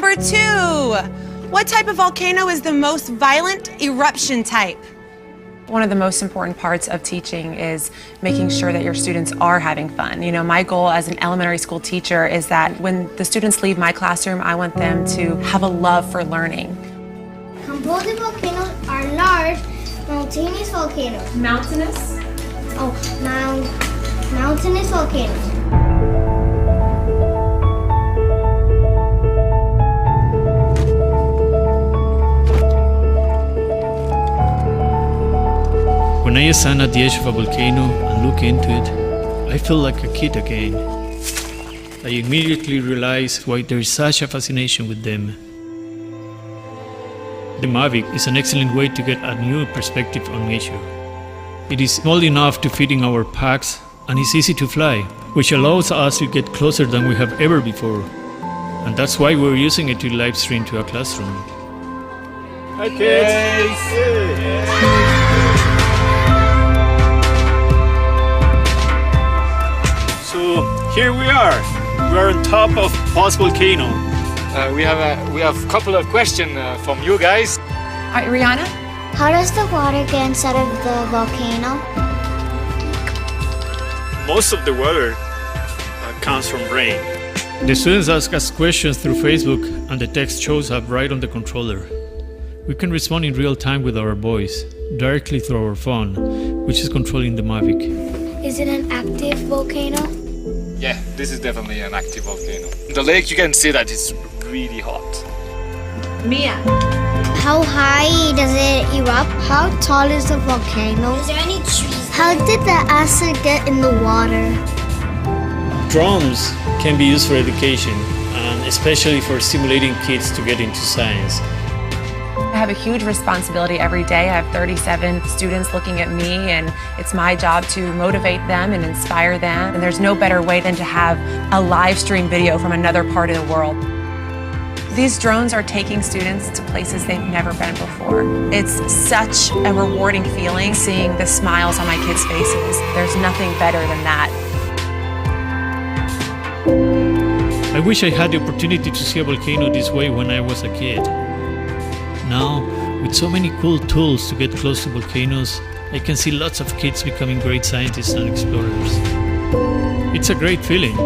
Number 2, what type of volcano is the most violent eruption type? One of the most important parts of teaching is making sure that your students are having fun. You know, my goal as an elementary school teacher is that when the students leave my classroom, I want them to have a love for learning. Composite volcanoes are large, mountainous volcanoes. Mountainous? Oh, mountainous volcanoes. When I stand at the edge of a volcano and look into it, I feel like a kid again. I immediately realize why there is such a fascination with them. The Mavic is an excellent way to get a new perspective on nature. It is small enough to fit in our packs and is easy to fly, which allows us to get closer than we have ever before. And that's why we're using it to live stream to a classroom. Hi kids! So here we are. We are on top of Paz volcano. We have a couple of questions from you guys. All right, Rihanna? How does the water get inside of the volcano? Most of the water comes from rain. The students ask us questions through Facebook and the text shows up right on the controller. We can respond in real time with our voice, directly through our phone, which is controlling the Mavic. Is it an active volcano? Yeah, this is definitely an active volcano. In the lake you can see that it's really hot. Mia? How high does it erupt? How tall is the volcano? Is there any trees? How did the acid get in the water? Drums can be used for education, and especially for stimulating kids to get into science. I have a huge responsibility every day. I have 37 students looking at me, and it's my job to motivate them and inspire them. And there's no better way than to have a live stream video from another part of the world. These drones are taking students to places they've never been before. It's such a rewarding feeling seeing the smiles on my kids' faces. There's nothing better than that. I wish I had the opportunity to see a volcano this way when I was a kid. Now, with so many cool tools to get close to volcanoes, I can see lots of kids becoming great scientists and explorers. It's a great feeling.